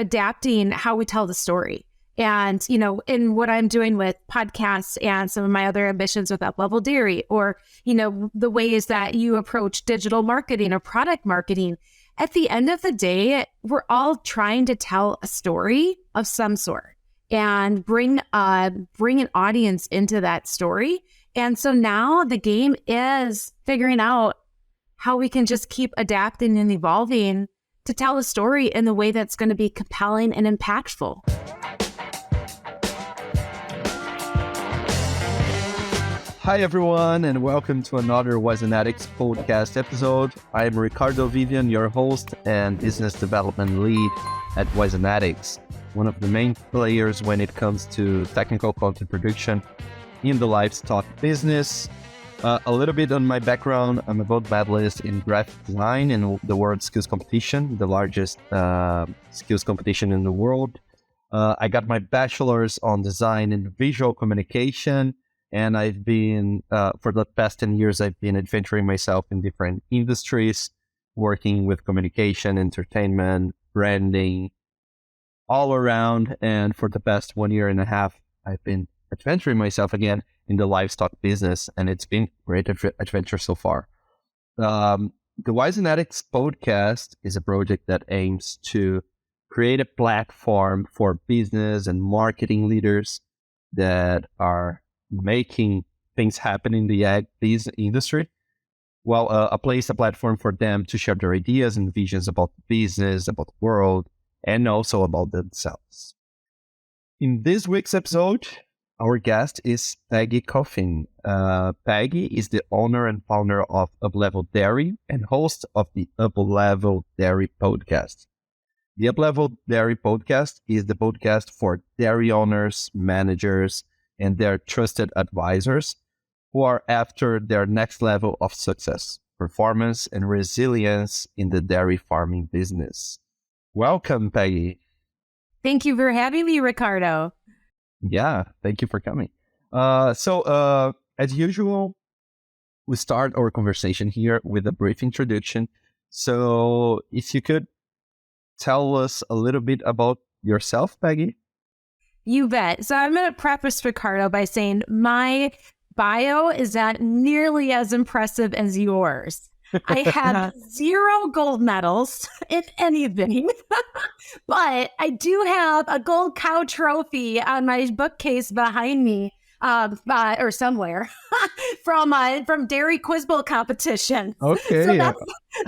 adapting how we tell the story. And, in what I'm doing with podcasts and some of my other ambitions with Uplevel Dairy, or, the ways that you approach digital marketing or product marketing, at the end of the day, we're all trying to tell a story of some sort and bring an audience into that story. And so now the game is figuring out how we can just keep adapting and evolving to tell a story in the way that's going to be compelling and impactful. Hi, everyone, and welcome to another Wisenetix Podcast episode. I'm Ricardo Vivian, your host and business development lead at Wisenetix, one of the main players when it comes to technical content production in the livestock business. A little bit on my background, I'm a gold medalist in graphic design in the World Skills Competition, the largest skills competition in the world. I got my bachelor's on design and visual communication. And I've been, for the past 10 years, I've been adventuring myself in different industries, working with communication, entertainment, branding, all around. And for the past 1.5 years, I've been adventuring myself again in the livestock business. And it's been a great adventure so far. The Wisenetix Podcast is a project that aims to create a platform for business and marketing leaders that are making things happen in the ag industry. Well, a platform for them to share their ideas and visions about the business, about the world, and also about themselves. In this week's episode, our guest is Peggy Coffeen. Peggy is the owner and founder of Uplevel Dairy and host of the Uplevel Dairy Podcast. The Uplevel Dairy Podcast is the podcast for dairy owners, managers, and their trusted advisors who are after their next level of success, performance, and resilience in the dairy farming business. Welcome, Peggy. Thank you for having me, Ricardo. Yeah, thank you for coming. So, as usual, we start our conversation here with a brief introduction. So, if you could tell us a little bit about yourself, Peggy. You bet. So I'm going to preface, Ricardo, by saying my bio is not nearly as impressive as yours. I have 0 gold medals in anything, but I do have a gold cow trophy on my bookcase behind me, or somewhere, from Dairy Quiz Bowl competition. Okay. So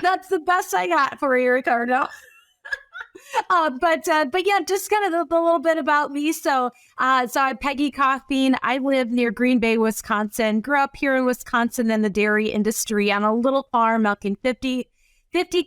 that's the best I got for you, Ricardo. But yeah, just kind of a little bit about me. So I'm Peggy Coffeen. I live near Green Bay, Wisconsin. Grew up here in Wisconsin in the dairy industry on a little farm milking 50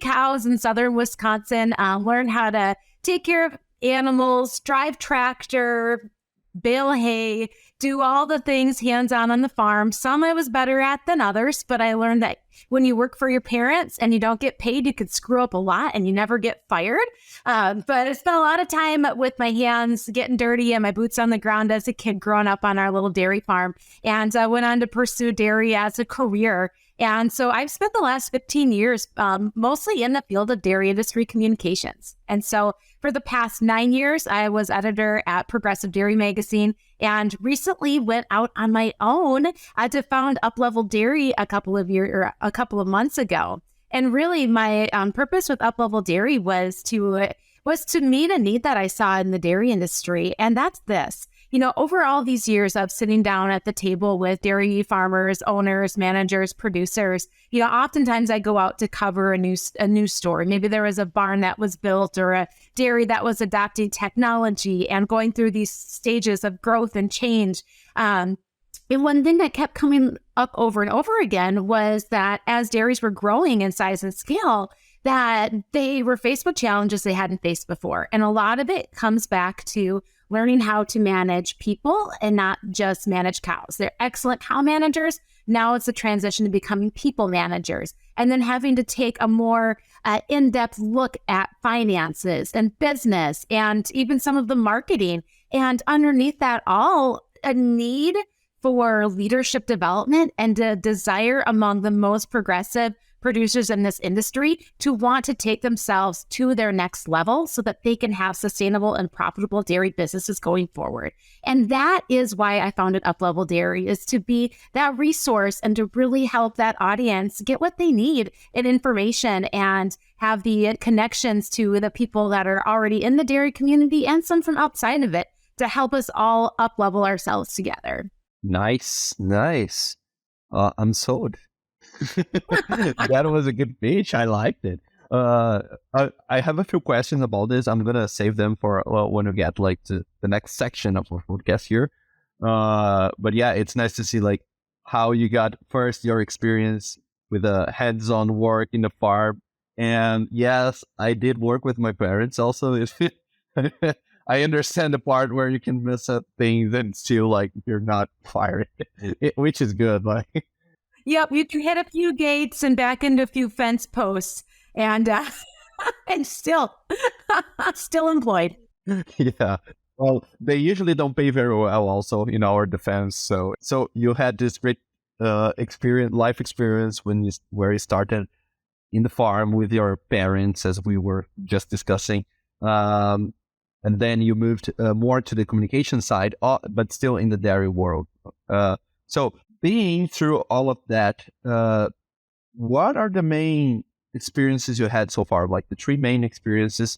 cows in southern Wisconsin. Learned how to take care of animals, drive tractor, bale hay, do all the things hands-on on the farm. Some I was better at than others, but I learned that when you work for your parents and you don't get paid, you could screw up a lot and you never get fired. But I spent a lot of time with my hands getting dirty and my boots on the ground as a kid growing up on our little dairy farm. And I went on to pursue dairy as a career. And so I've spent the last 15 years mostly in the field of dairy industry communications. And so for the past 9 years, I was editor at Progressive Dairy Magazine and recently went out on my own to found Uplevel Dairy a couple of months ago. And really my purpose with Uplevel Dairy was to meet a need that I saw in the dairy industry. And that's this. Over all these years of sitting down at the table with dairy farmers, owners, managers, producers, oftentimes I go out to cover a new story. Maybe there was a barn that was built or a dairy that was adopting technology and going through these stages of growth and change. And one thing that kept coming up over and over again was that as dairies were growing in size and scale, that they were faced with challenges they hadn't faced before. And a lot of it comes back to learning how to manage people and not just manage cows. They're excellent cow managers. Now it's a transition to becoming people managers, and then having to take a more in-depth look at finances and business and even some of the marketing. And underneath that all, a need for leadership development and a desire among the most progressive producers in this industry to want to take themselves to their next level so that they can have sustainable and profitable dairy businesses going forward. And that is why I founded Uplevel Dairy, is to be that resource and to really help that audience get what they need in information and have the connections to the people that are already in the dairy community and some from outside of it to help us all up-level ourselves together. Nice. I'm sold. That was a good pitch. I liked it. I have a few questions about this. I'm gonna save them for when we get like to the next section of our podcast here. But yeah, it's nice to see like how you got first your experience with a hands-on work in the farm. And yes, I did work with my parents also. I understand the part where you can mess up things and still like you're not fired, which is good. Like, yep, you can hit a few gates and back into a few fence posts, and and still employed. Yeah. Well, they usually don't pay very well, also in our defense. So you had this great life experience where you started in the farm with your parents, as we were just discussing. And then you moved more to the communication side, but still in the dairy world. So being through all of that, what are the main experiences you had so far? Like the 3 main experiences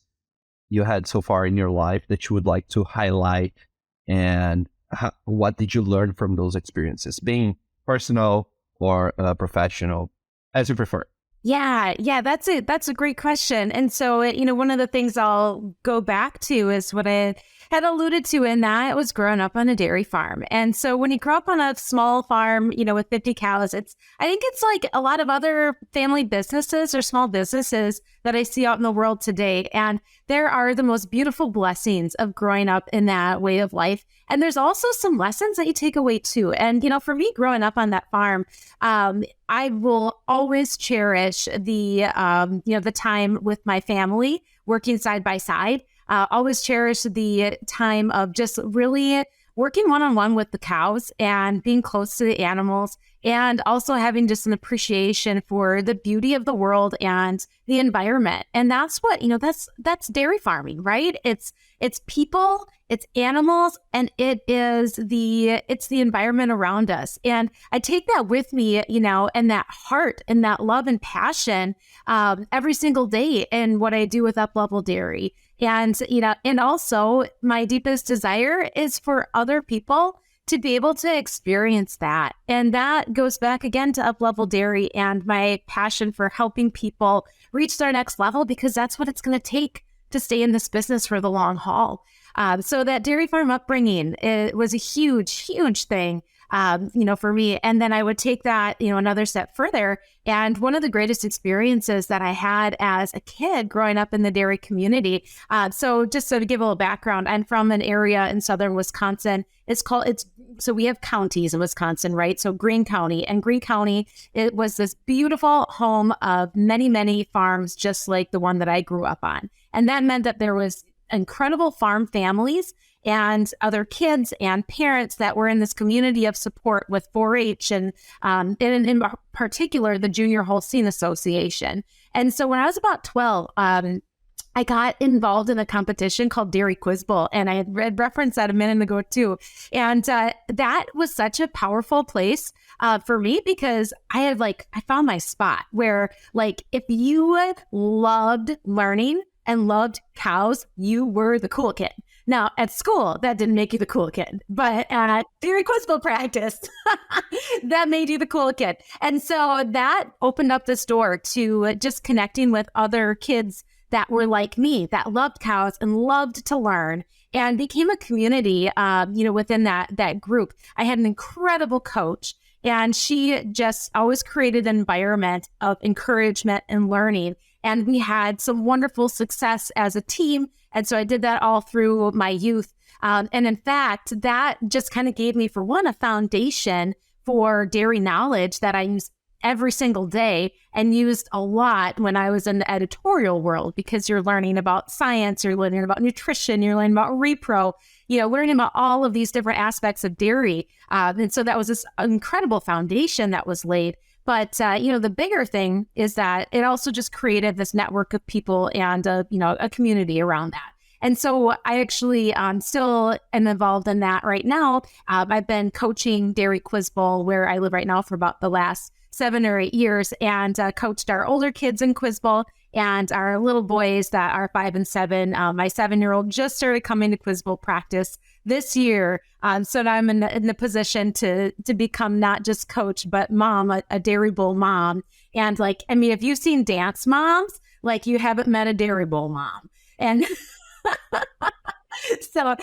you had so far in your life that you would like to highlight, and what did you learn from those experiences, being personal or professional, as you prefer? Yeah, that's it. That's a great question. And so, one of the things I'll go back to is what I had alluded to in that it was growing up on a dairy farm. And so when you grow up on a small farm, with 50 cows, I think it's like a lot of other family businesses or small businesses that I see out in the world today. And there are the most beautiful blessings of growing up in that way of life. And there's also some lessons that you take away too. And, for me growing up on that farm, I will always cherish the time with my family working side by side. Always cherish the time of just really working one-on-one with the cows and being close to the animals, and also having just an appreciation for the beauty of the world and the environment. And that's what, that's dairy farming, right? It's people, it's animals, and it's the environment around us. And I take that with me, and that heart and that love and passion every single day in what I do with Uplevel Dairy. And, and also my deepest desire is for other people to be able to experience that. And that goes back again to Uplevel Dairy and my passion for helping people reach their next level, because that's what it's going to take to stay in this business for the long haul. So that dairy farm upbringing, it was a huge, huge thing, for me. And then I would take that, another step further. And one of the greatest experiences that I had as a kid growing up in the dairy community. So just to give a little background, I'm from an area in southern Wisconsin. So we have counties in Wisconsin, right? So Greene County, it was this beautiful home of many, many farms, just like the one that I grew up on. And that meant that there was incredible farm families and other kids and parents that were in this community of support with 4-H and in particular, the Junior Holstein Association. And so when I was about 12, I got involved in a competition called Dairy Quiz Bowl, and I had referenced that a minute ago too. And that was such a powerful place for me, because I found my spot where, if you loved learning and loved cows, you were the cool kid. Now, at school, that didn't make you the cool kid, but at Dairy Quiz Bowl practice, that made you the cool kid. And so that opened up this door to just connecting with other kids that were like me, that loved cows and loved to learn, and became a community, within that group. I had an incredible coach, and she just always created an environment of encouragement and learning. And we had some wonderful success as a team. And so I did that all through my youth. And in fact, that just kind of gave me, for one, a foundation for dairy knowledge that I use every single day and used a lot when I was in the editorial world, because you're learning about science, you're learning about nutrition, you're learning about repro, learning about all of these different aspects of dairy. And so that was this incredible foundation that was laid. But, the bigger thing is that it also just created this network of people and, a community around that. And so I actually still am involved in that right now. I've been coaching Dairy Quiz Bowl where I live right now for about the last 7 or 8 years, and coached our older kids in Quiz Bowl and our little boys that are 5 and 7. My 7-year-old just started coming to Quiz Bowl practice this year. So now I'm in the position to become not just coach, but mom, a Dairy Bowl mom. And if you've seen dance moms, you haven't met a Dairy Bowl mom. And so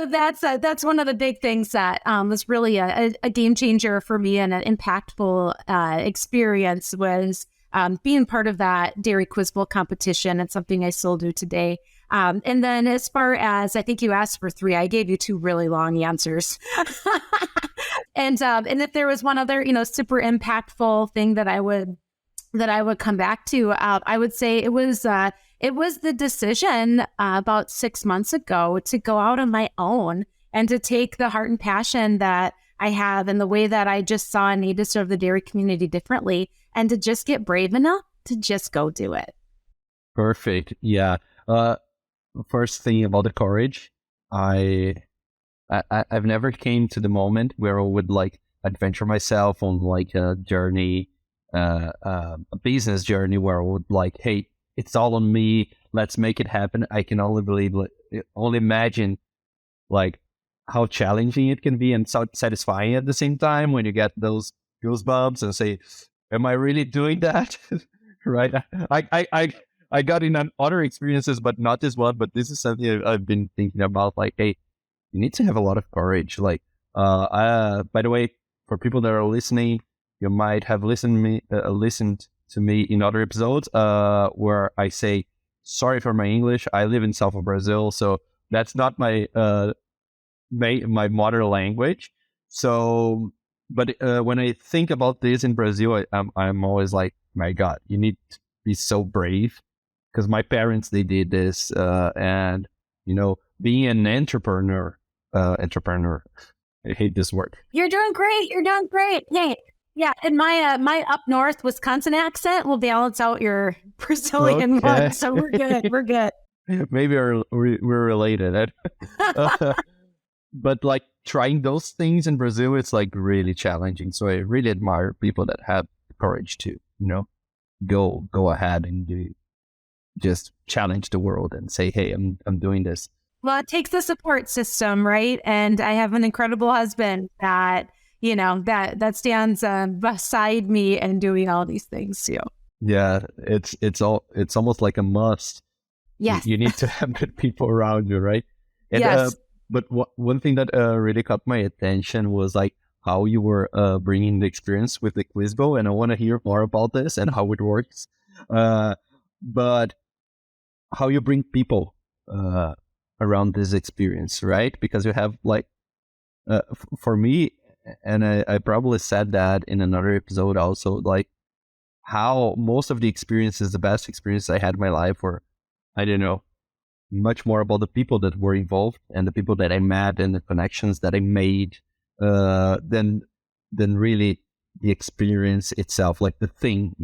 that's one of the big things that was really a game changer for me and an impactful experience was being part of that Dairy Quiz Bowl competition. It's something I still do today. And then as far as, I think you asked for 3, I gave you 2 really long answers. And if there was one other, super impactful thing that I would come back to, I would say it was the decision about 6 months ago to go out on my own and to take the heart and passion that I have and the way that I just saw a need to serve the dairy community differently and to just get brave enough to just go do it. Perfect. Yeah. First thing about the courage, I've never came to the moment where I would adventure myself on a journey, a business journey where I would hey, it's all on me. Let's make it happen. I can only imagine how challenging it can be and so satisfying at the same time when you get those goosebumps and say, am I really doing that? Right. I got in other experiences, but not this one. But this is something I've been thinking about. Hey, you need to have a lot of courage. By the way, for people that are listening, you might have listened to me in other episodes where I say, sorry for my English. I live in south of Brazil, so that's not my my mother language. So, but when I think about this in Brazil, I'm always like, my God, you need to be so brave. Because my parents, they did this, and being an entrepreneur, I hate this word. You're doing great. Hey, yeah, and my up north Wisconsin accent will balance out your Brazilian one, so we're good. We're good. Maybe we're related. But trying those things in Brazil, it's really challenging. So I really admire people that have courage to go ahead and just challenge the world and say, hey, I'm doing this. Well, it takes a support system, right? And I have an incredible husband that that stands beside me and doing all these things too. Yeah, it's almost like a must. Yes, you need to have good people around you, right? And, yes. But one thing that really caught my attention was how you were bringing the experience with the Quiz Bowl, and I want to hear more about this and how it works. But how you bring people around this experience, right? Because you have for me, and I probably said that in another episode also, how most of the experiences, the best experience I had in my life were, I don't know, much more about the people that were involved and the people that I met and the connections that I made than really the experience itself, the thing,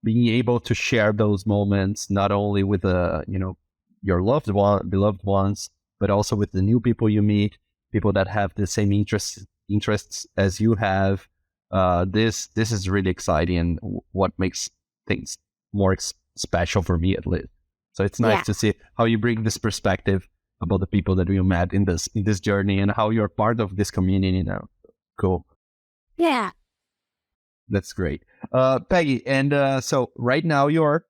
being able to share those moments, not only with your beloved ones, but also with the new people you meet, people that have the same interests as you have. This is really exciting and what makes things more special for me, at least. So it's nice to see how you bring this perspective about the people that you met in this journey and how you're part of this community now. Cool. Yeah. That's great. Peggy, and so right now you're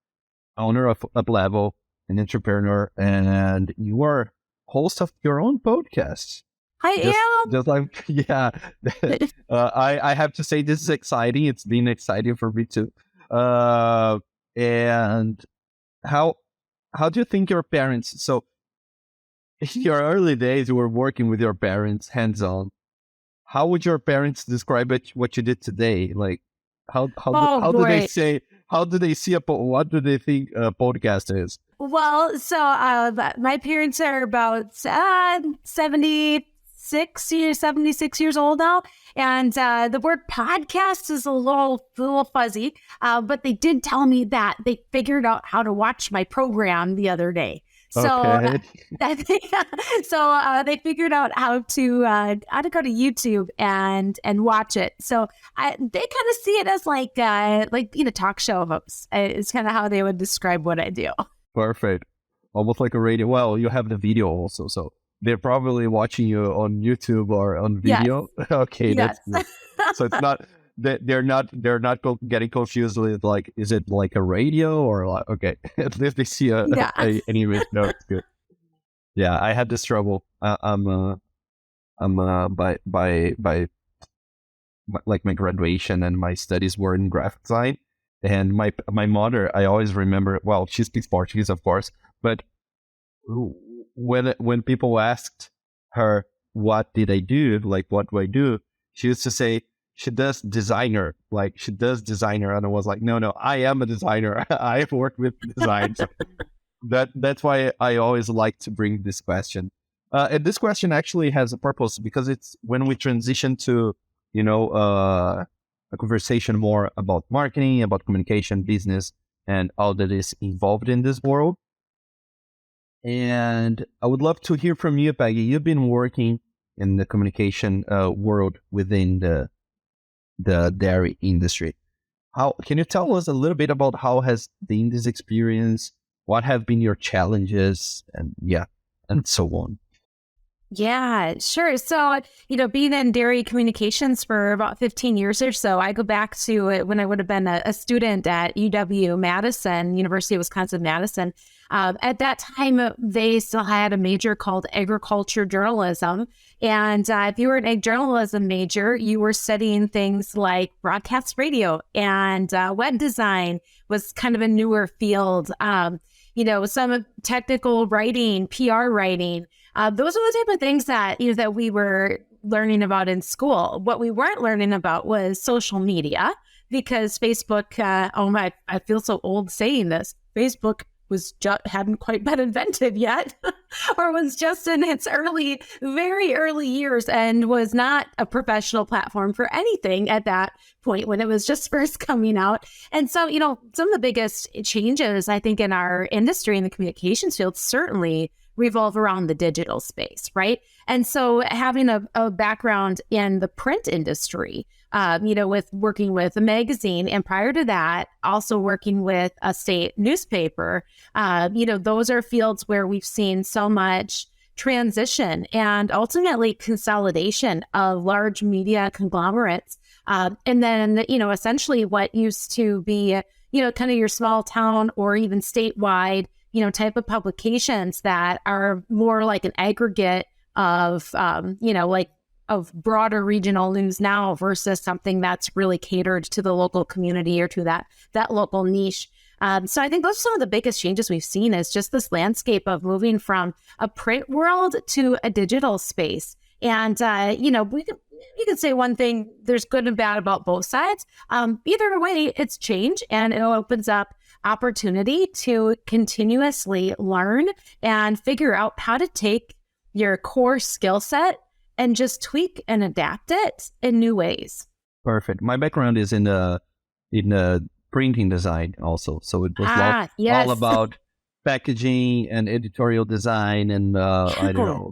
owner of Uplevel, an entrepreneur, and you are host of your own podcast. I am. Just yeah. I have to say this is exciting. It's been exciting for me too. And how do you think your parents, so in your early days, you were working with your parents hands-on. How would your parents describe it, what you did today? How do they say, what do they think a podcast is? Well, so my parents are about 70 76 years old now. And the word podcast is a little fuzzy, but they did tell me that they figured out how to watch my program the other day. So, Okay. they figured out how to go to YouTube and watch it. So they kind of see it as like being a talk show host. It's kind of how they would describe what I do. Perfect. Almost like a radio. Well, you have the video also, so they're probably watching you on YouTube or on video. Yes. Okay, yes. That's good. So it's not they're not getting confused with like, is it like a radio or like, okay, at least they see an image. No, it's good. Yeah, I had this trouble. I'm by like my graduation and my studies were in graphic design, and my mother, I always remember. Well, she speaks Portuguese, of course, but when people asked her what did I do, like what do I do, she used to say she does designer, and I was like, no, I am a designer. I've worked with design. So that's why I always like to bring this question. And this question actually has a purpose because it's when we transition to a conversation more about marketing, about communication, business, and all that is involved in this world. And I would love to hear from you, Peggy. You've been working in the communication world within the dairy industry. How can you tell us a little bit about how has been this experience? What have been your challenges, and so on? Yeah, sure. So, being in dairy communications for about 15 years or so, I go back to when I would have been a student at UW-Madison, University of Wisconsin-Madison. At that time, they still had a major called agriculture journalism. And if you were an ag journalism major, you were studying things like broadcast radio, and web design was kind of a newer field. Some technical writing, PR writing. Those are the type of things that that we were learning about in school. What we weren't learning about was social media, because Facebook, I feel so old saying this, Facebook hadn't quite been invented yet, or was just in its very early years, and was not a professional platform for anything at that point when it was just first coming out. And so, some of the biggest changes, I think, in our industry, in the communications field, certainly revolve around the digital space, right? And so having a background in the print industry, with working with a magazine, and prior to that, also working with a state newspaper, those are fields where we've seen so much transition and ultimately consolidation of large media conglomerates. And then, essentially what used to be, kind of your small town or even statewide, type of publications that are more like an aggregate of, of broader regional news now versus something that's really catered to the local community or to that local niche. So I think those are some of the biggest changes we've seen, is just this landscape of moving from a print world to a digital space. And, you can say one thing, there's good and bad about both sides. Either way, it's change, and it opens up opportunity to continuously learn and figure out how to take your core skill set and just tweak and adapt it in new ways. Perfect. My background is in printing design also. So it was all about packaging and editorial design and,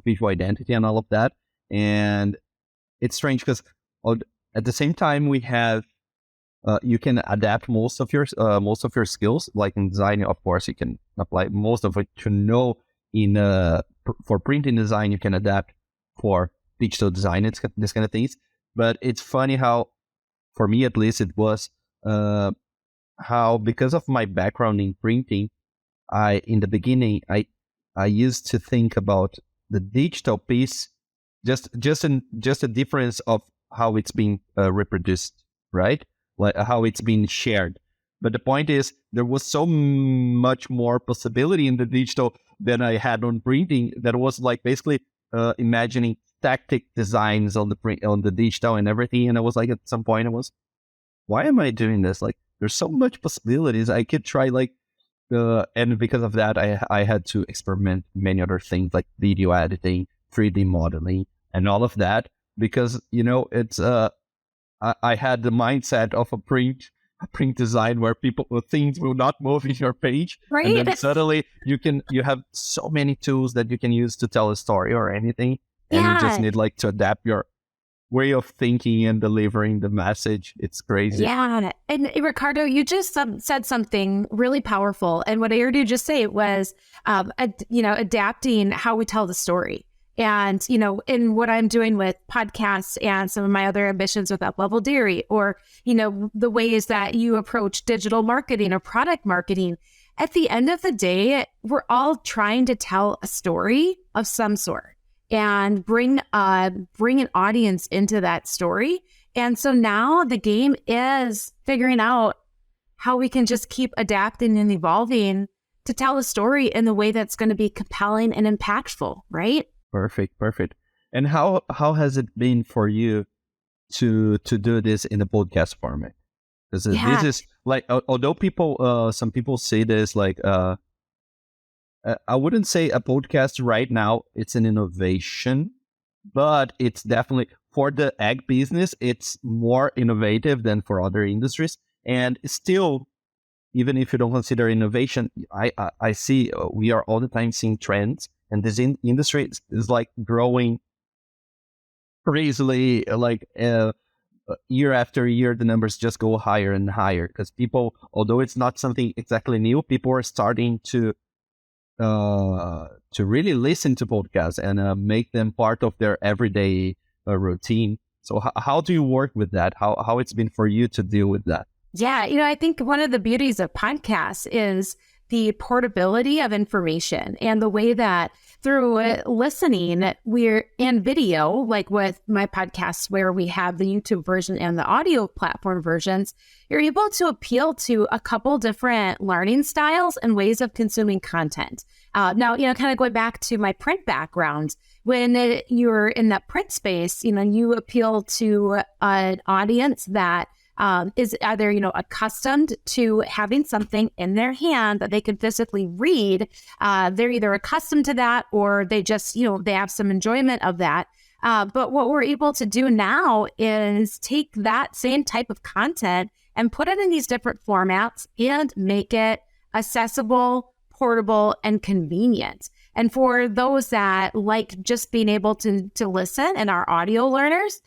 visual identity and all of that. And it's strange because at the same time we have, you can adapt most of your skills. Like in design, of course, you can apply most of it to know for printing design, you can adapt for digital design, this kind of things. But it's funny how, for me at least, it was how, because of my background in printing, in the beginning I used to think about the digital piece just a difference of how it's being reproduced, right? Like how it's being shared. But the point is, there was so much more possibility in the digital than I had on printing. That was like basically imagining static designs on the digital and everything. And I was like, at some point, why am I doing this? Like, there's so much possibilities. I could try and because of that, I had to experiment many other things like video editing, 3D modeling, and all of that, because it's I had the mindset of a print design where things will not move in your page, Right. and then suddenly you have so many tools that you can use to tell a story or anything, and you just need to adapt your way of thinking and delivering the message. It's crazy. Yeah. And Ricardo, you just said something really powerful. And what I heard you just say was, adapting how we tell the story. And, in what I'm doing with podcasts and some of my other ambitions with Uplevel Dairy, or, the ways that you approach digital marketing or product marketing, at the end of the day, we're all trying to tell a story of some sort and bring an audience into that story. And so now the game is figuring out how we can just keep adapting and evolving to tell a story in the way that's going to be compelling and impactful, right? Perfect. And how has it been for you to do this in a podcast format? Because this is although some people say this I wouldn't say a podcast right now it's an innovation, but it's definitely for the egg business. It's more innovative than for other industries, and still, even if you don't consider innovation, I see we are all the time seeing trends. And this industry is growing crazily, year after year, the numbers just go higher and higher because people, although it's not something exactly new, people are starting to really listen to podcasts and make them part of their everyday routine. So how do you work with that? How it's been for you to deal with that? Yeah, I think one of the beauties of podcasts is the portability of information and the way that through listening, we're in video, like with my podcasts where we have the YouTube version and the audio platform versions, you're able to appeal to a couple different learning styles and ways of consuming content. Now, kind of going back to my print background, when you're in that print space, you appeal to an audience that is either, accustomed to having something in their hand that they can physically read. They're either accustomed to that or they just, they have some enjoyment of that. But what we're able to do now is take that same type of content and put it in these different formats and make it accessible, portable, and convenient. And for those that like just being able to listen and are audio learners,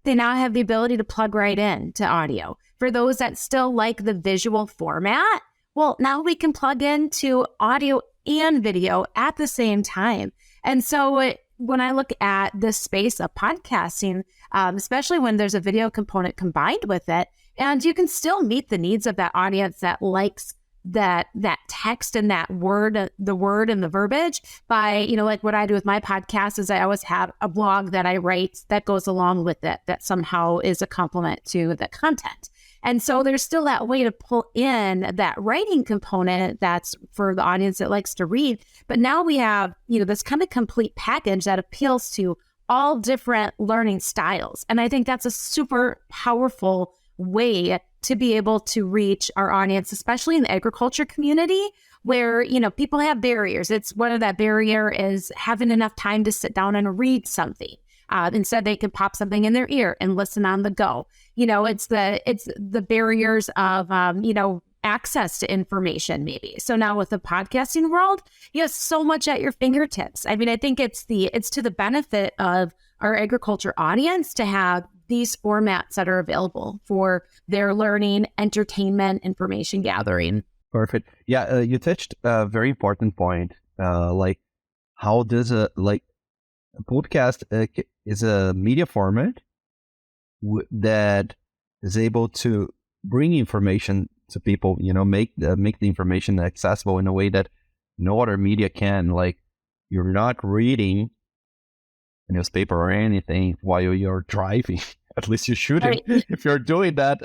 they now have the ability to plug right in to audio. For those that still like the visual format, well, now we can plug into audio and video at the same time. And so when I look at this space of podcasting, especially when there's a video component combined with it, and you can still meet the needs of that audience that likes that text and that word, the word and the verbiage by, like what I do with my podcast is I always have a blog that I write that goes along with it, that somehow is a complement to the content. And so there's still that way to pull in that writing component that's for the audience that likes to read. But now we have, this kind of complete package that appeals to all different learning styles. And I think that's a super powerful way to be able to reach our audience, especially in the agriculture community where, people have barriers. It's one of that barrier is having enough time to sit down and read something. Instead, they can pop something in their ear and listen on the go. It's the barriers of, access to information maybe. So now with the podcasting world, you have so much at your fingertips. I mean, I think it's to the benefit of our agriculture audience to have these formats that are available for their learning, entertainment, information gathering. Perfect. Yeah, you touched a very important point. How does a podcast is a media format that is able to bring information to people. Make the information accessible in a way that no other media can. Like you're not reading a newspaper or anything while you're driving. At least you shouldn't. Right. If you're doing that,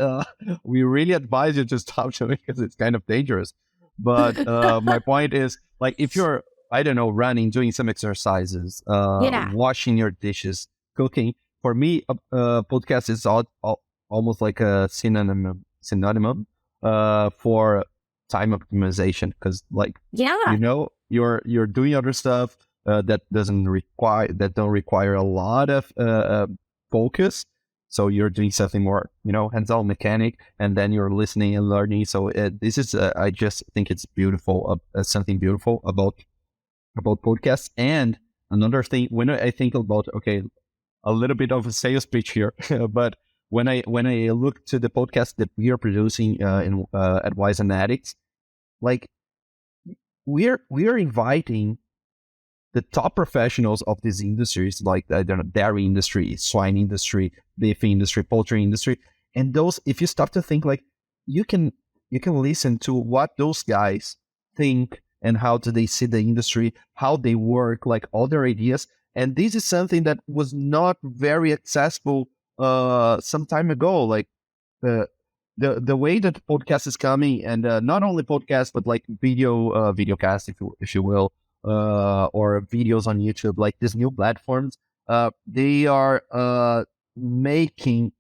we really advise you to stop doing it because it's kind of dangerous. But my point is, if you're, I don't know, running, doing some exercises, washing your dishes, cooking. For me, podcast is almost like a synonym for time optimization because, you're doing other stuff. that don't require a lot of focus. So you're doing something more, hands-on mechanic, and then you're listening and learning. So this is, I just think it's beautiful, something beautiful about podcasts. And another thing, when I think about, okay, a little bit of a sales pitch here, but when I look to the podcast that we are producing at Wisenetix, like we are inviting the top professionals of these industries, like I don't know, dairy industry, swine industry, beef industry, poultry industry, and those. If you start to think, like you can listen to what those guys think and how do they see the industry, how they work, like all their ideas. And this is something that was not very accessible some time ago. Like the way that podcast is coming, and not only podcast, but like videocast, if you will, or videos on YouTube, like these new platforms, they are making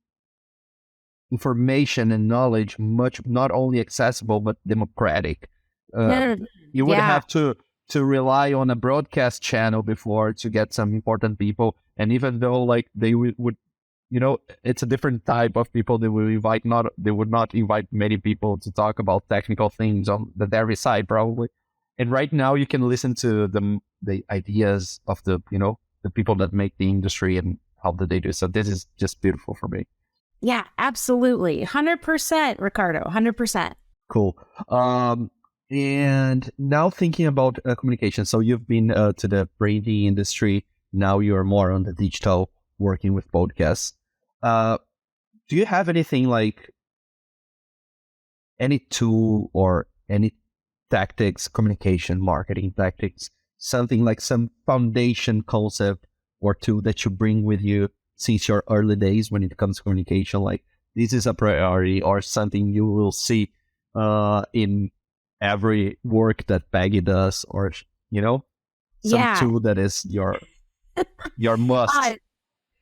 information and knowledge much not only accessible but democratic. You would have to rely on a broadcast channel before to get some important people, and even though like they would it's a different type of people they would not invite many people to talk about technical things on the dairy side probably. And right now you can listen to the ideas of the people that make the industry and how do they do. So this is just beautiful for me. Yeah, absolutely. 100%, Ricardo, 100%. Cool. And now thinking about communication. So you've been to the branding industry. Now you're more on the digital, working with podcasts. Do you have anything like any tool or any tactics, communication, marketing tactics, something like some foundation concept or tool that you bring with you since your early days when it comes to communication? Like this is a priority or something you will see in every work that Peggy does, or some tool that is your must.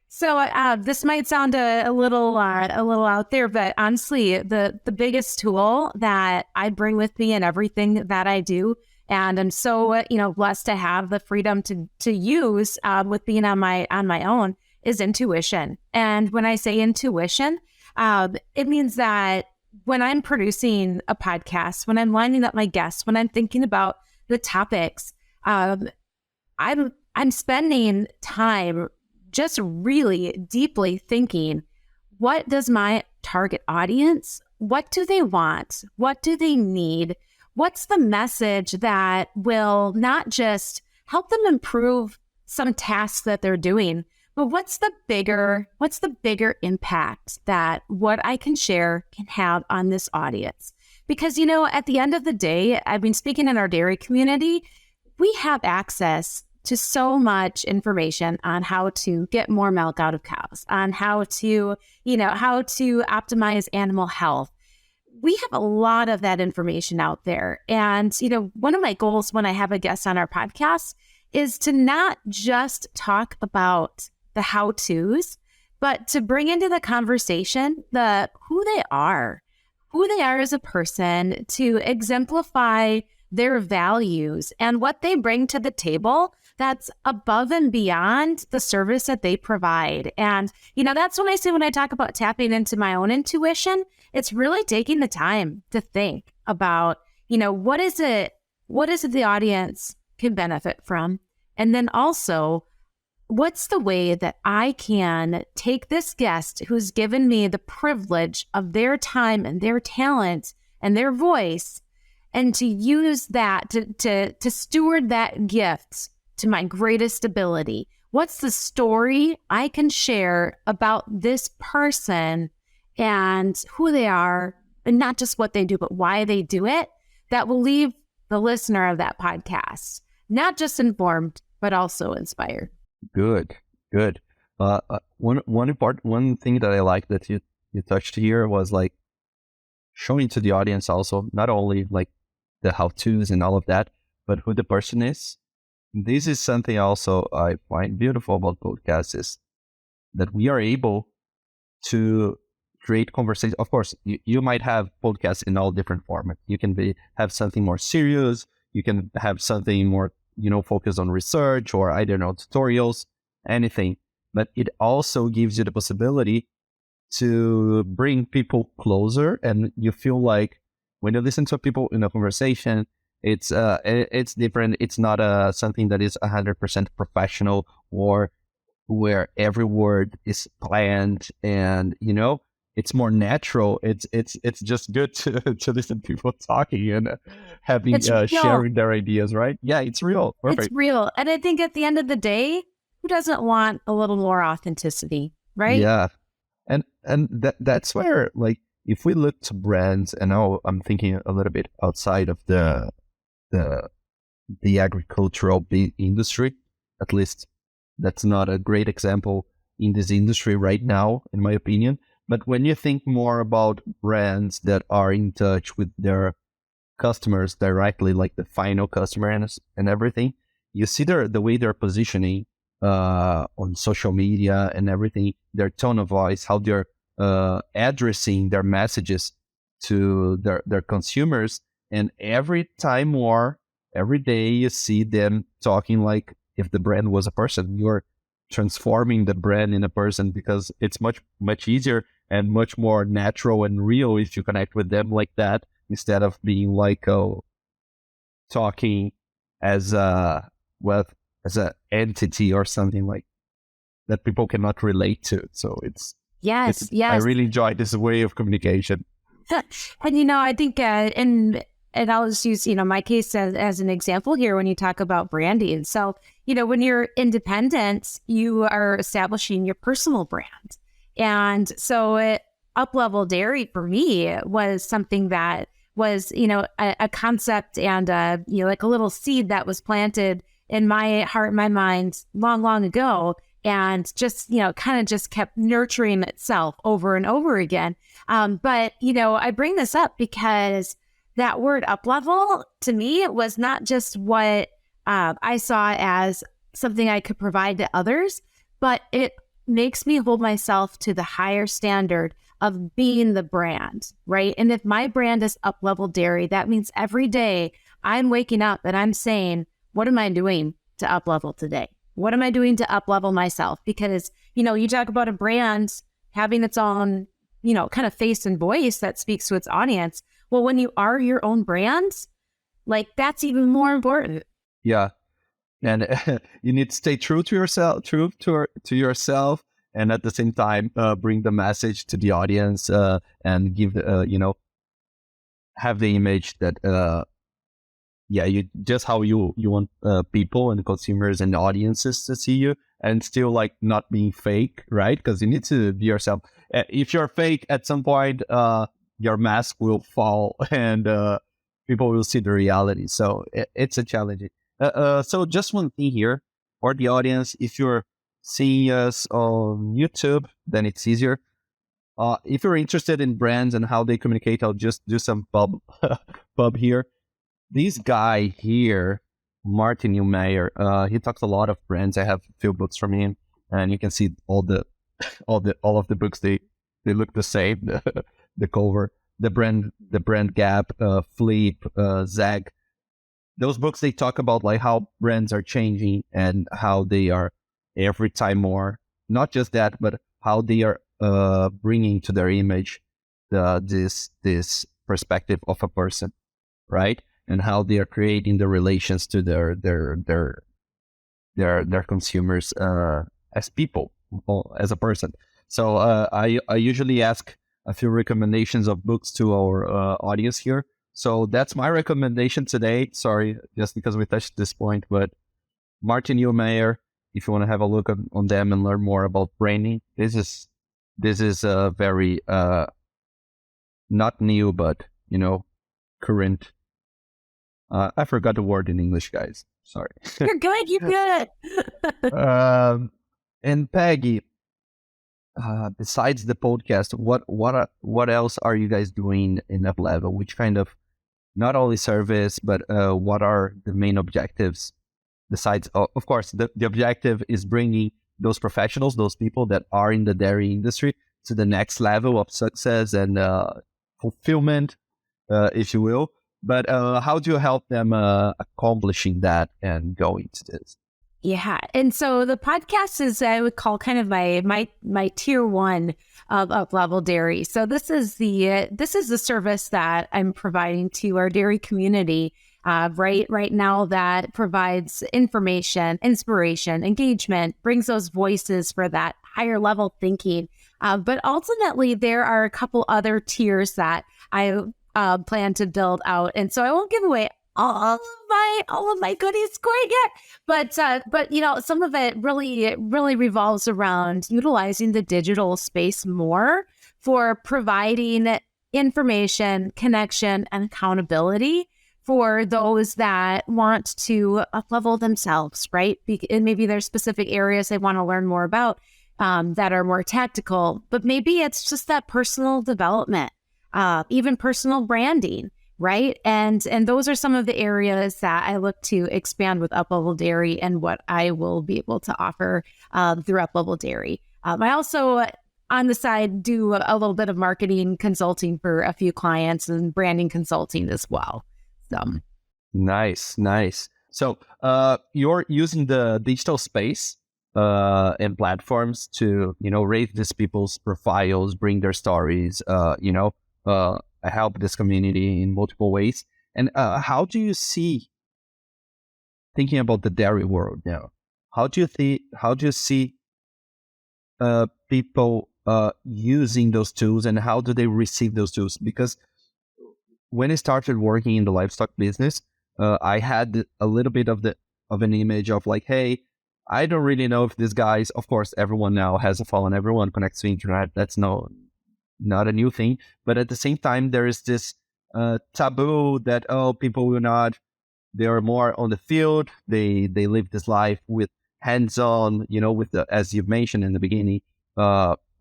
So this might sound a little out there, but honestly, the biggest tool that I bring with me in everything that I do, and I'm so blessed to have the freedom to use with being on my own, is intuition. And when I say intuition, it means that when I'm producing a podcast, when I'm lining up my guests, when I'm thinking about the topics, I'm spending time just really deeply thinking, what does my target audience, what do they want? What do they need? What's the message that will not just help them improve some tasks that they're doing, but what's the bigger impact that what I can share can have on this audience? Because, at the end of the day, I've been speaking in our dairy community, we have access to so much information on how to get more milk out of cows, on how to optimize animal health. We have a lot of that information out there. And, one of my goals when I have a guest on our podcast is to not just talk about the how-tos, but to bring into the conversation who they are as a person, to exemplify their values and what they bring to the table that's above and beyond the service that they provide. And, that's when I talk about tapping into my own intuition, it's really taking the time to think about, what is it the audience can benefit from? And then also, what's the way that I can take this guest who's given me the privilege of their time and their talent and their voice, and to use that to steward that gift to my greatest ability? What's the story I can share about this person and who they are, and not just what they do, but why they do it, that will leave the listener of that podcast not just informed, but also inspired. Good. One thing that I like that you touched here was like showing to the audience also not only like the how-tos and all of that, but who the person is. This is something also I find beautiful about podcasts, is that we are able to create conversation. Of course, you might have podcasts in all different formats. You can have something more serious. You can have something more focus on research or, I don't know, tutorials, anything. But it also gives you the possibility to bring people closer, and you feel like when you listen to people in a conversation, it's different. It's not something that is 100% professional or where every word is planned, and it's more natural. It's just good to listen to people talking and having sharing their ideas, right? Yeah, it's real. Perfect. It's real, and I think at the end of the day, who doesn't want a little more authenticity, right? Yeah. And that's where, like, if we look to brands, and now I'm thinking a little bit outside of the agricultural industry, at least that's not a great example in this industry right now, in my opinion. But when you think more about brands that are in touch with their customers directly, like the final customer and everything, you see the way they're positioning on social media and everything, their tone of voice, how they're addressing their messages to their consumers. And every day you see them talking like if the brand was a person. You're transforming the brand in a person, because it's much, much easier and much more natural and real if you connect with them like that, instead of being like talking as as an entity or something like that people cannot relate to. So yes. I really enjoy this way of communication. And I think and I'll just use my case as an example here when you talk about branding. So when you're independent, you are establishing your personal brand, and so Uplevel Dairy for me was something that was a concept and like a little seed that was planted in my heart, my mind long ago, and just, kind of just kept nurturing itself over and over again. But, I bring this up because that word uplevel to me was not just what I saw as something I could provide to others, but it makes me hold myself to the higher standard of being the brand, right? And if my brand is Uplevel Dairy, that means every day I'm waking up and I'm saying, what am I doing to uplevel today? What am I doing to uplevel myself? Because, you talk about a brand having its own, kind of face and voice that speaks to its audience. Well, when you are your own brand, like that's even more important. Yeah. And you need to stay true to yourself, to yourself, and at the same time, bring the message to the audience, and give, have the image that, you just how you want people and consumers and audiences to see you, and still like not being fake, right? Because you need to be yourself. If you're fake, at some point, your mask will fall, and people will see the reality. So it's a challenge. So just one thing here for the audience: if you're seeing us on YouTube, then it's easier. If you're interested in brands and how they communicate, I'll just do some pub here. This guy here, Martin Neumeyer, he talks a lot of brands. I have a few books from him, and you can see all of the books. They look the same. The cover, the brand gap, Flip, Zag. Those books, they talk about like how brands are changing and how they are every time more. Not just that, but how they are bringing to their image this perspective of a person, right? And how they are creating the relations to their consumers as people, or as a person. So I usually ask a few recommendations of books to our audience here. So that's my recommendation today. Sorry, just because we touched this point, but Martin Neumeyer, if you want to have a look on them and learn more about branding, this is a very not new, but current. I forgot the word in English, guys. Sorry. You're good. You're good. And Peggy, besides the podcast, what else are you guys doing in Uplevel? Which kind of, not only service, but what are the main objectives? Besides, of course, the objective is bringing those professionals, those people that are in the dairy industry, to the next level of success and fulfillment, if you will. But how do you help them accomplishing that and going to this? Yeah. And so the podcast is, I would call kind of my tier one of Uplevel Dairy. So this is the service that I'm providing to our dairy community right now, that provides information, inspiration, engagement, brings those voices for that higher level thinking. But ultimately, there are a couple other tiers that I plan to build out. And so I won't give away all of my goodies quite yet, but some of it really revolves around utilizing the digital space more for providing information, connection, and accountability for those that want to uplevel themselves, right? And maybe there's specific areas they want to learn more about that are more tactical, but maybe it's just that personal development, even personal branding. Right. And those are some of the areas that I look to expand with Uplevel Dairy and what I will be able to offer through Uplevel Dairy. I also, on the side, do a little bit of marketing consulting for a few clients and branding consulting as well. So Nice. So you're using the digital space and platforms to, raise these people's profiles, bring their stories, help this community in multiple ways. And how do you see, thinking about the dairy world now, how do you see people using those tools, and how do they receive those tools? Because when I started working in the livestock business, I had a little bit of an image of like, hey, I don't really know if these guys, of course, everyone now has a phone, everyone connects to the internet. That's not a new thing, but at the same time, there is this taboo that people will not. They are more on the field. They live this life with hands-on, with as you mentioned in the beginning,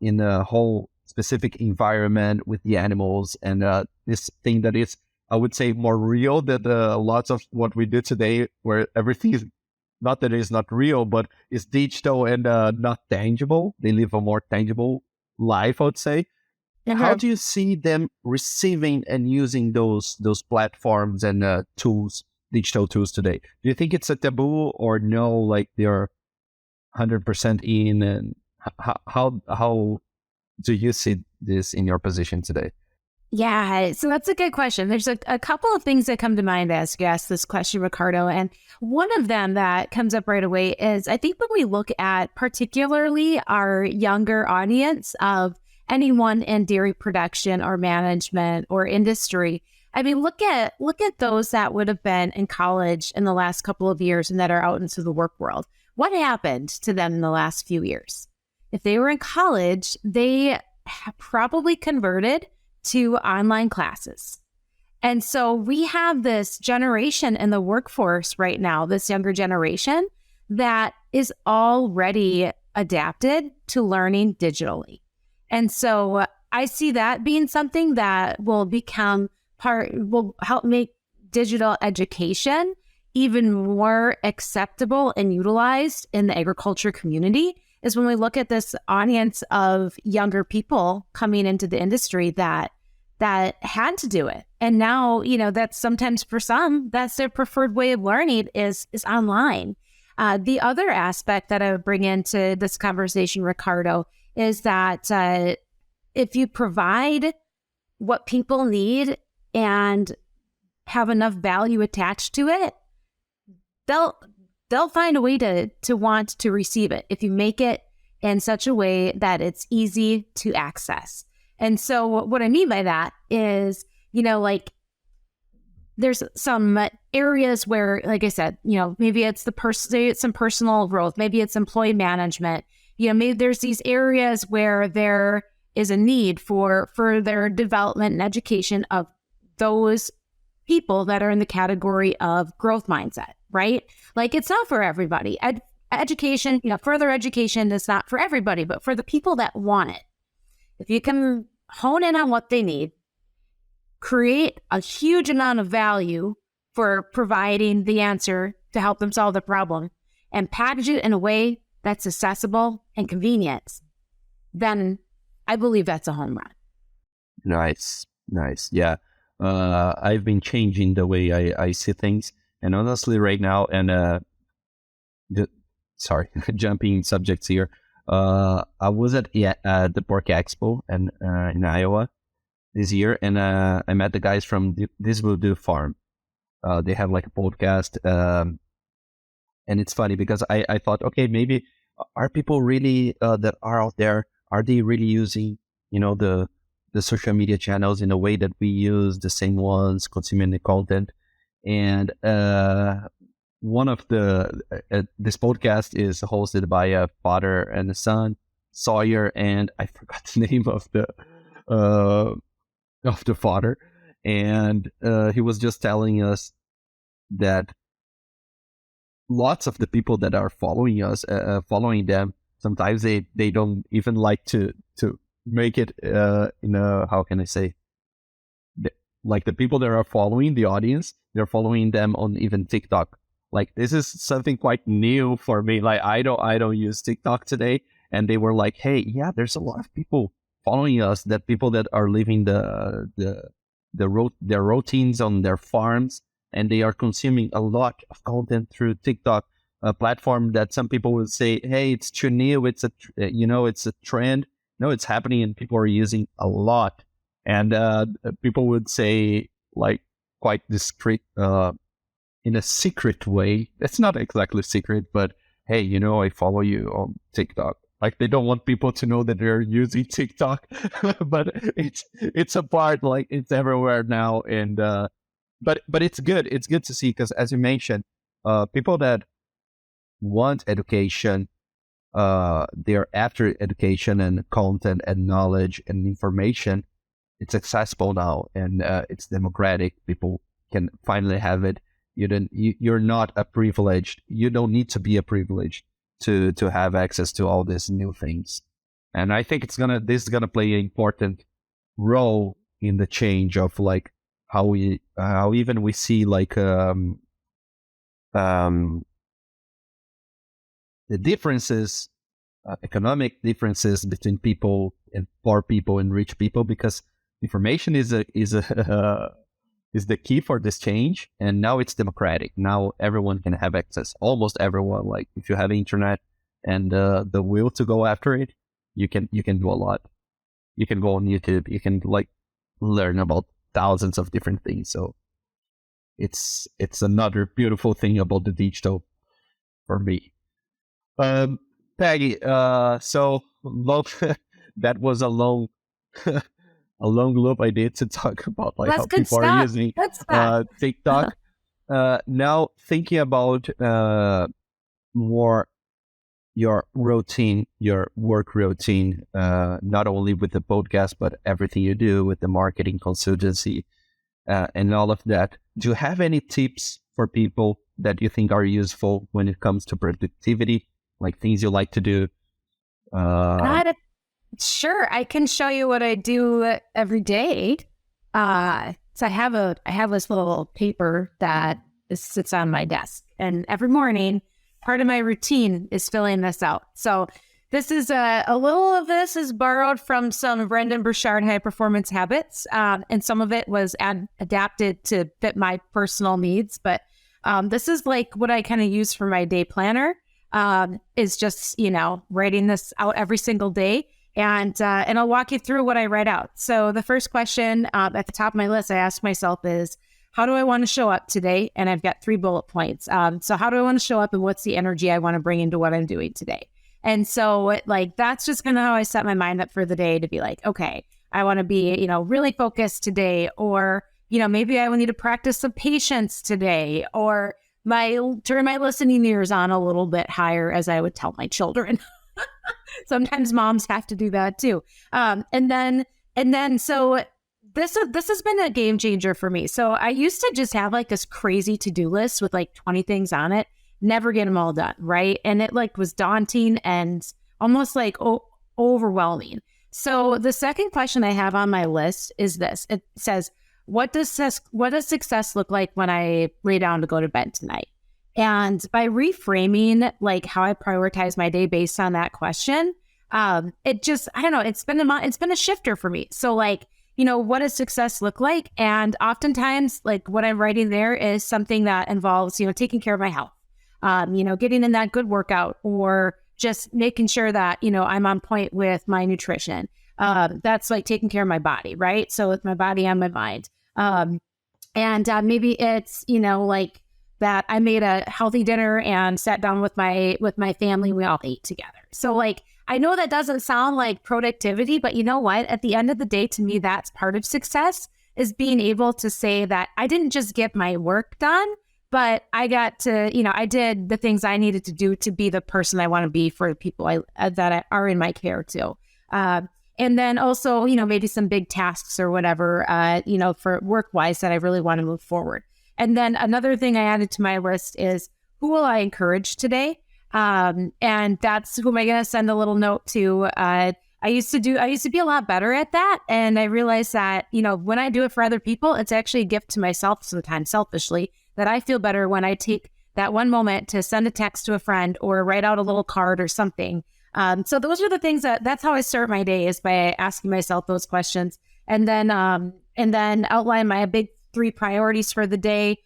in a whole specific environment with the animals, and this thing that is, I would say, more real than lots of what we do today, where everything is not that it is not real, but it's digital and not tangible. They live a more tangible life, I would say. How do you see them receiving and using those platforms and digital tools today? Do you think it's a taboo, or no, like they're 100% in? And how do you see this in your position today? Yeah, so that's a good question. There's a couple of things that come to mind as you ask this question, Ricardo. And one of them that comes up right away is, I think when we look at particularly our younger audience of anyone in dairy production or management or industry, I mean, look at those that would have been in college in the last couple of years and that are out into the work world. What happened to them in the last few years? If they were in college, they probably converted to online classes. And so we have this generation in the workforce right now, this younger generation that is already adapted to learning digitally. And so I see that being something that will help make digital education even more acceptable and utilized in the agriculture community, is when we look at this audience of younger people coming into the industry that had to do it. And now, that's sometimes for some, that's their preferred way of learning is online. The other aspect that I would bring into this conversation, Ricardo, is that if you provide what people need and have enough value attached to it, they'll find a way to want to receive it if you make it in such a way that it's easy to access. And so what I mean by that is, there's some areas where, like I said, maybe it's it's some personal growth, maybe it's employee management. Maybe there's these areas where there is a need for further development and education of those people that are in the category of growth mindset, right? Like, it's not for everybody. Education, further education is not for everybody, but for the people that want it. If you can hone in on what they need, create a huge amount of value for providing the answer to help them solve the problem, and package it in a way that's accessible and convenient, then I believe that's a home run. Nice. Yeah. I've been changing the way I see things. And honestly, right now, and sorry, jumping subjects here. I was at the Pork Expo and in Iowa this year, and I met the guys from This Will Do Farm. They have like a podcast, and it's funny because I thought, okay, maybe are people really that are out there? Are they really using the social media channels in a way that we use the same ones, consuming the content? And one of this podcast is hosted by a father and a son, Sawyer, and I forgot the name of the father, and he was just telling us that lots of the people that are following us, following them, sometimes they don't even like to make it how can I say, like the people that are following the audience, they're following them on even TikTok. Like this is something quite new for me. Like I don't use TikTok today, and they were like, hey, yeah, there's a lot of people following us, that people that are living their routines on their farms, and they are consuming a lot of content through TikTok, a platform that some people would say, hey, it's too new, it's a trend. No, it's happening, and people are using a lot. And people would say, like, quite discreet, in a secret way. It's not exactly secret, but hey, I follow you on TikTok. Like they don't want people to know that they're using TikTok, but it's a part, like it's everywhere now. And but it's good. It's good to see, because as you mentioned, people that want education, they're after education and content and knowledge and information. It's accessible now, and it's democratic. People can finally have it. You're not a privileged. You don't need to be a privileged to have access to all these new things. And I think this is gonna play an important role in the change of like how even we see like the differences, economic differences between people and poor people and rich people, because information is the key for this change. And now it's democratic. Now everyone can have access. Almost everyone. Like if you have internet and the will to go after it, you can do a lot. You can go on YouTube. You can like learn about thousands of different things. So it's another beautiful thing about the digital for me. Peggy, so long, that was a long a long loop I did to talk about like That's how good people stuff. are using TikTok. Now thinking about more your routine, your work routine, not only with the podcast, but everything you do with the marketing consultancy and all of that. Do you have any tips for people that you think are useful when it comes to productivity, like things you like to do? Sure, I can show you what I do every day. So I have this little paper that sits on my desk, and every morning, part of my routine is filling this out. So this is a little of this is borrowed from some Brendan Burchard high performance habits, and some of it was adapted to fit my personal needs. But this is like what I kind of use for my day planner. Is just writing this out every single day. And I'll walk you through what I write out. So the first question at the top of my list I ask myself is, how do I want to show up today? And I've got 3 bullet points. So how do I want to show up, and what's the energy I want to bring into what I'm doing today? And so that's just kind of how I set my mind up for the day, to be like, okay, I want to be, really focused today, or, maybe I will need to practice some patience today, or turn my listening ears on a little bit higher, as I would tell my children. Sometimes moms have to do that too. And then so this has been a game changer for me. So I used to just have like this crazy to-do list with like 20 things on it, never get them all done, right? And it like was daunting and almost like overwhelming. So the second question I have on my list is this. It says, what does success look like when I lay down to go to bed tonight? And by reframing like how I prioritize my day based on that question, it just, I don't know, it's been a shifter for me. So like, what does success look like? And oftentimes, like what I'm writing there is something that involves, taking care of my health, getting in that good workout, or just making sure that, I'm on point with my nutrition. That's like taking care of my body, right? So with my body and my mind. And maybe it's, like that I made a healthy dinner and sat down with my family. We all ate together. So like, I know that doesn't sound like productivity, but you know what? At the end of the day, to me, that's part of success, is being able to say that I didn't just get my work done, but I got to, I did the things I needed to do to be the person I want to be for the people that are in my care too. And then also, maybe some big tasks or whatever, for work-wise that I really want to move forward. And then another thing I added to my list is, who will I encourage today? And that's who am I going to send a little note to. I used to be a lot better at that. And I realized that, when I do it for other people, it's actually a gift to myself sometimes selfishly, that I feel better when I take that one moment to send a text to a friend or write out a little card or something. So those are the things that's how I start my day, is by asking myself those questions, and then outline my big 3 priorities for the day,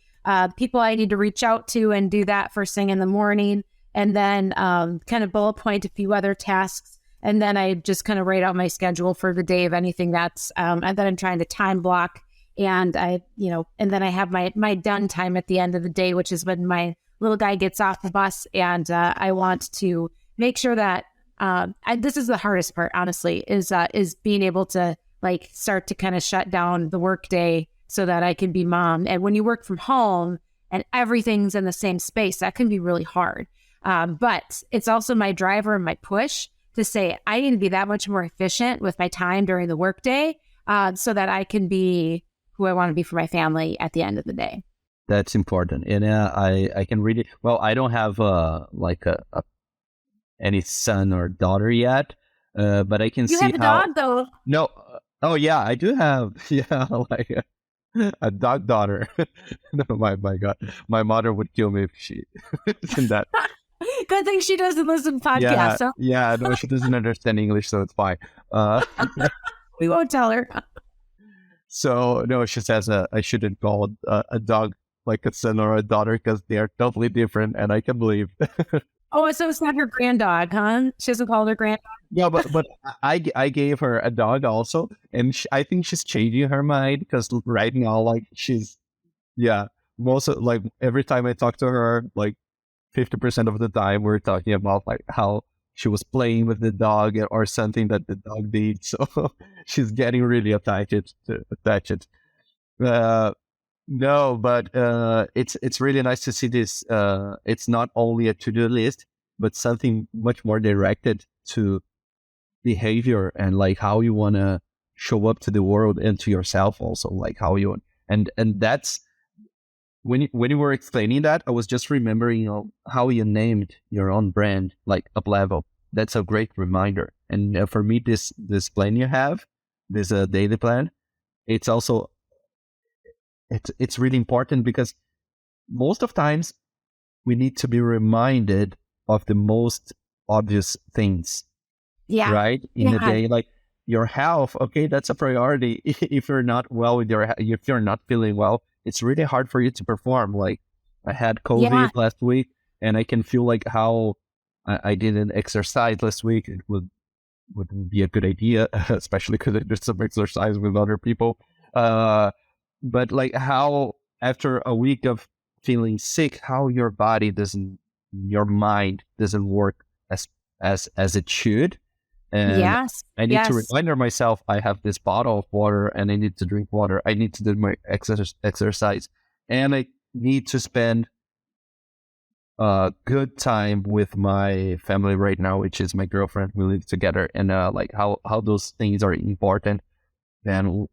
people I need to reach out to, and do that first thing in the morning. And then kind of bullet point a few other tasks. And then I just kind of write out my schedule for the day of anything that's, and then I'm trying to time block. And and then I have my done time at the end of the day, which is when my little guy gets off the bus. And I want to make sure that, this is the hardest part, honestly, is being able to like start to kind of shut down the work day so that I can be mom. And when you work from home and everything's in the same space, that can be really hard. But it's also my driver and my push to say, I need to be that much more efficient with my time during the workday, so that I can be who I want to be for my family at the end of the day. That's important. And I can really, well, I don't have any son or daughter yet, but I can see how. You have a dog though. No. Oh yeah, I do have. Yeah, like a dog daughter. No, my God, my mother would kill me if she isn't that. Good thing she doesn't listen to podcasts. Yeah, so. Yeah, no, she doesn't understand English, so it's fine. We won't tell her. So no, she says I shouldn't call a dog like a son or a daughter, because they are totally different, and I can believe. Oh, so it's not her granddog, huh? She doesn't call her granddog? Yeah, but I gave her a dog also, and I think she's changing her mind, because right now, like, she's, most of, like, every time I talk to her, like 50% of the time we're talking about like how she was playing with the dog or something that the dog did. So she's getting really attached. No, but it's really nice to see this. It's not only a to-do list, but something much more directed to behavior and like how you want to show up to the world and to yourself also, like how you want. And that's when you were explaining that, I was just remembering how you named your own brand, like Uplevel. That's a great reminder. And for me, this plan you have, this daily plan, it's also it's really important, because most of times we need to be reminded of the most obvious things. Yeah. Right? In the day, like your health, okay, that's a priority. If you're not well with if you're not feeling well, it's really hard for you to perform. Like I had COVID last week, and I can feel like how I didn't exercise last week. It wouldn't be a good idea, especially because I did some exercise with other people. But like how after a week of feeling sick, how your your mind doesn't work as it should. And I need to remind myself, I have this bottle of water and I need to drink water. I need to do my exercise, and I need to spend good time with my family right now, which is my girlfriend. We live together, and like how those things are important. And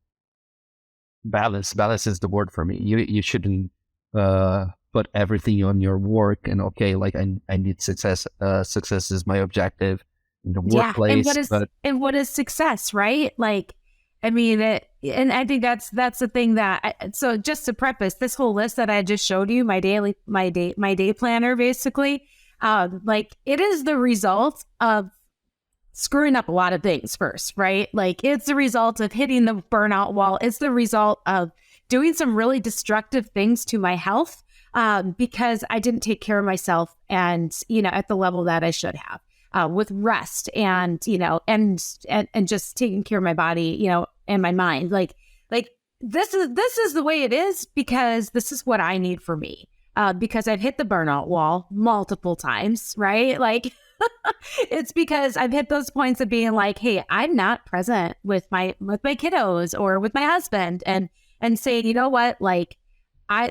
balance is the word for me. You shouldn't put everything on your work, and okay, like I need success. Success is my objective in the workplace. And what is success, right? Like, I mean, and I think that's the thing that. So just to preface this whole list that I just showed you, my day planner, basically, like it is the result of screwing up a lot of things first, right? Like it's the result of hitting the burnout wall. It's the result of doing some really destructive things to my health because I didn't take care of myself and, at the level that I should have with rest and, and just taking care of my body, and my mind. Like this is the way it is because this is what I need for me because I've hit the burnout wall multiple times, right? Like it's because I've hit those points of being like, hey, I'm not present with my kiddos or with my husband and saying, you know what, like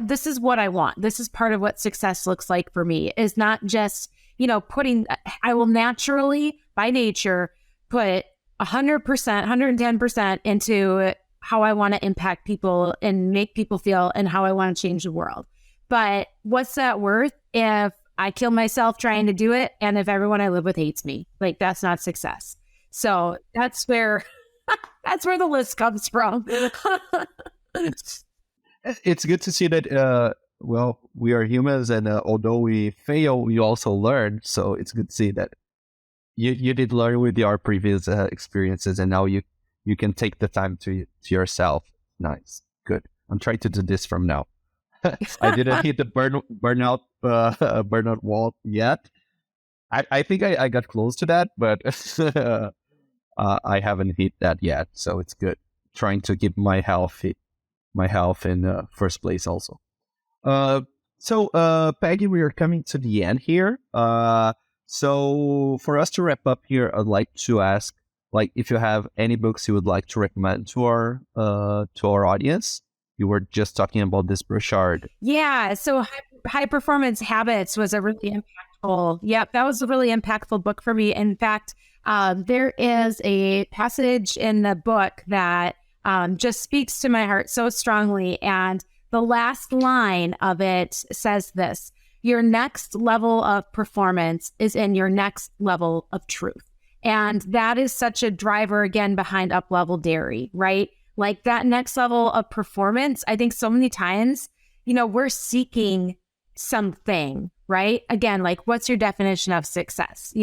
this is what I want. This is part of what success looks like for me is not just, I will naturally by nature put 100%, 110% into how I want to impact people and make people feel and how I want to change the world. But what's that worth if I kill myself trying to do it and if everyone I live with hates me? Like that's not success. So that's where the list comes from. It's good to see that we are humans and although we fail, we also learn. So it's good to see that you did learn with your previous experiences and now you can take the time to yourself. Nice. Good. I'm trying to do this from now. I didn't hit the burnout wall yet. I think I got close to that, but I haven't hit that yet. So it's good. Trying to keep my health in first place also. So Peggy, we are coming to the end here. So for us to wrap up here, I'd like to ask, like, if you have any books you would like to recommend to our audience. You were just talking about this Burchard. Yeah. So High Performance Habits was a really impactful. Yep. That was a really impactful book for me. In fact, there is a passage in the book that just speaks to my heart so strongly. And the last line of it says this: your next level of performance is in your next level of truth. And that is such a driver again behind Uplevel Dairy, right? Like that next level of performance, I think so many times, we're seeking something, right? Again, like what's your definition of success,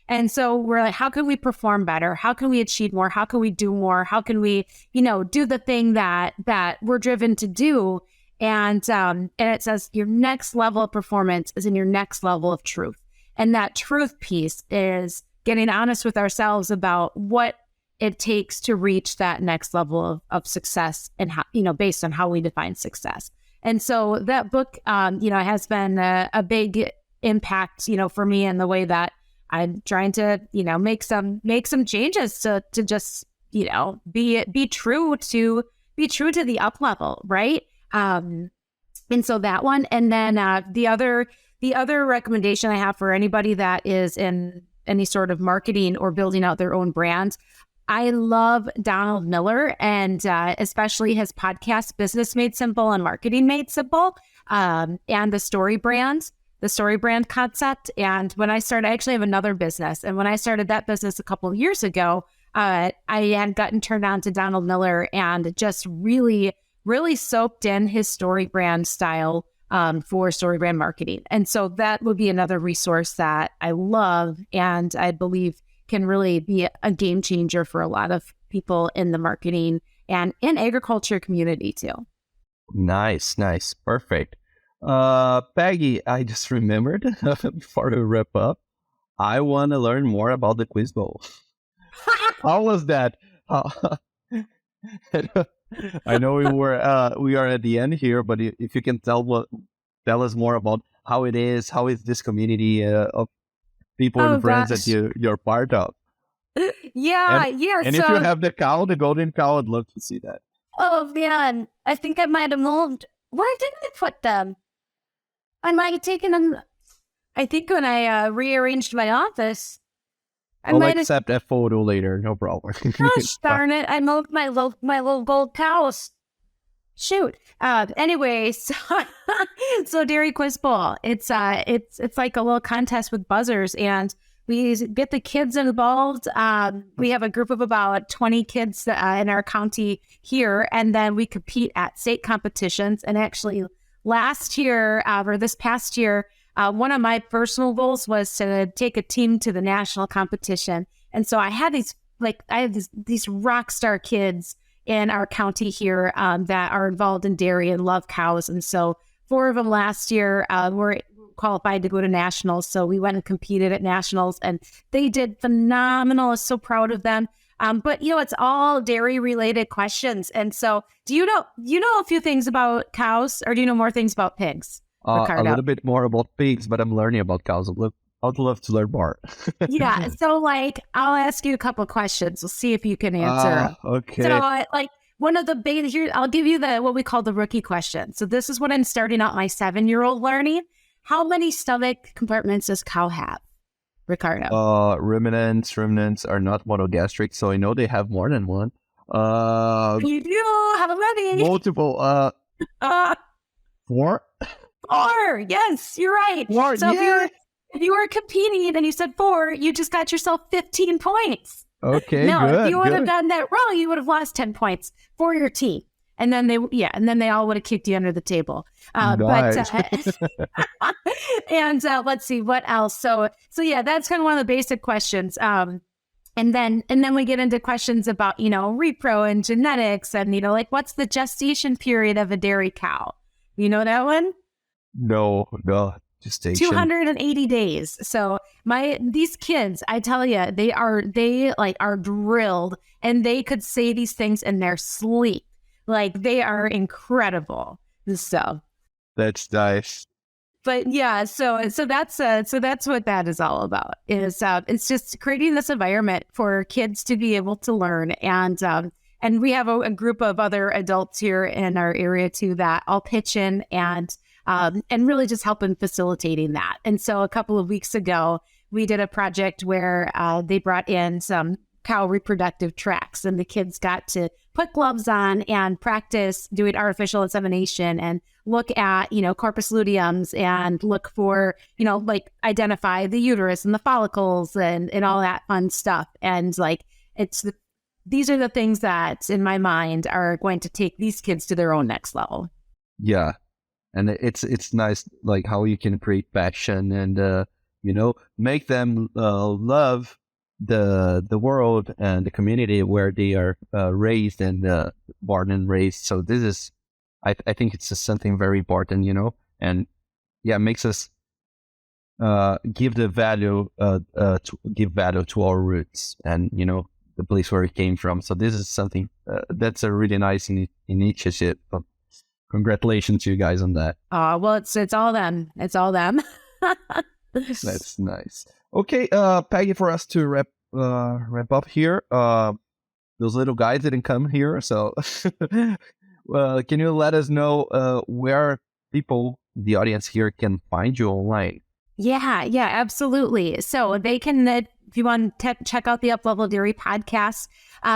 and so we're like, how can we perform better? How can we achieve more? How can we do more? How can we, do the thing that we're driven to do? And it says your next level of performance is in your next level of truth. And that truth piece is getting honest with ourselves about what it takes to reach that next level of success and how, based on how we define success. And so that book, has been a big impact, for me in the way that I'm trying to, make some changes to just, be true to the up level. Right. And so that one, and then the other recommendation I have for anybody that is in any sort of marketing or building out their own brand, I love Donald Miller and especially his podcast, Business Made Simple and Marketing Made Simple, and the story brand concept. And when I started, I actually have another business. And when I started that business a couple of years ago, I had gotten turned on to Donald Miller and just really, really soaked in his story brand style for story brand marketing. And so that would be another resource that I love and I believe can really be a game changer for a lot of people in the marketing and in agriculture community too. Nice. Perfect. Peggy, I just remembered before we wrap up, I want to learn more about the Quiz Bowl. How was that? I know we are at the end here, but if you can tell us more about how it is, how is this community of people and friends that you're part of. Yeah. And if you have the golden cow, I'd love to see that. Oh man, I think I might have moved. Where did I put them? I might have taken them. I think when I rearranged my office, I'll accept that photo later. No problem. Gosh darn it! I moved my little gold cows. Shoot. Anyway, so Dairy Quiz Bowl. It's like a little contest with buzzers, and we get the kids involved. We have a group of about 20 kids in our county here, and then we compete at state competitions. And actually, this past year, one of my personal goals was to take a team to the national competition. And so I had these rock star kids in our county here that are involved in dairy and love cows. And so 4 of them last year were qualified to go to nationals. So we went and competed at nationals and they did phenomenal. I was so proud of them. But it's all dairy related questions. And so do you know a few things about cows, or do you know more things about pigs? A little bit more about pigs, but I'm learning about cows. I'd love to learn more. Yeah. So I'll ask you a couple of questions. We'll see if you can answer. Okay. So one of the big here, I'll give you what we call the rookie question. So this is what I'm starting out my 7-year-old learning. How many stomach compartments does cow have, Ricardo? Ruminants are not monogastric, so I know they have more than one. You do. How many? Multiple. 4? 4. Yes, you're right. 4. So yeah. if you were competing and you said 4, you just got yourself 15 points. Okay, no, good. If you would have done that wrong, you would have lost 10 points for your team. And then they all would have kicked you under the table. Nice. And let's see what else. So yeah, that's kind of one of the basic questions. And then we get into questions about, repro and genetics and, what's the gestation period of a dairy cow? You know that one? No, gestation. 280 days. So these kids, I tell you, they are drilled, and they could say these things in their sleep. They are incredible. So that's nice. But yeah, so that's what that is all about. It's just creating this environment for kids to be able to learn, and we have a group of other adults here in our area too that all pitch in and really just help in facilitating that. And so a couple of weeks ago, we did a project where they brought in some cow reproductive tracks, and the kids got to put gloves on and practice doing artificial insemination and look at, corpus luteums and look for, identify the uterus and the follicles and all that fun stuff. And these are the things that in my mind are going to take these kids to their own next level. Yeah. And it's nice, how you can create passion and, make them love the world and the community where they are raised and born and raised. So this is, I think it's just something very important, and yeah, makes us give value to our roots and the place where it came from. So this is something that's a really nice initiative. Congratulations to you guys on that. Well, it's all them. It's all them. That's nice. Okay, Peggy, for us to wrap up here. Those little guys didn't come here, so can you let us know where people, the audience here, can find you online? Yeah, absolutely. So they can, if you want to check out the Uplevel Dairy Podcast,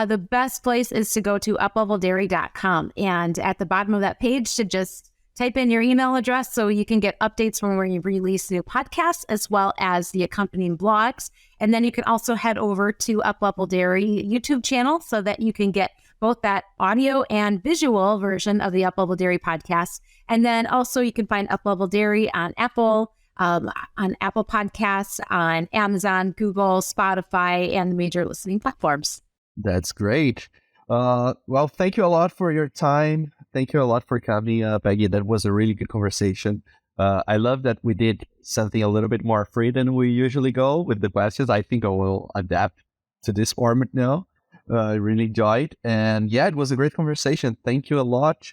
the best place is to go to upleveldairy.com. And at the bottom of that page, to just type in your email address so you can get updates when we release new podcasts, as well as the accompanying blogs. And then you can also head over to Uplevel Dairy YouTube channel so that you can get both that audio and visual version of the Uplevel Dairy Podcast. And then also you can find Uplevel Dairy on Apple Podcasts, on Amazon, Google, Spotify, and major listening platforms. That's great. Well, thank you a lot for your time. Thank you a lot for coming, Peggy. That was a really good conversation. I love that we did something a little bit more free than we usually go with the questions. I think I will adapt to this format now. I really enjoyed. And yeah, it was a great conversation. Thank you a lot.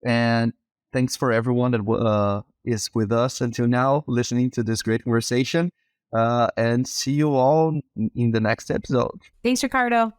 And thanks for everyone that is with us until now, listening to this great conversation. And see you all in the next episode. Thanks, Ricardo.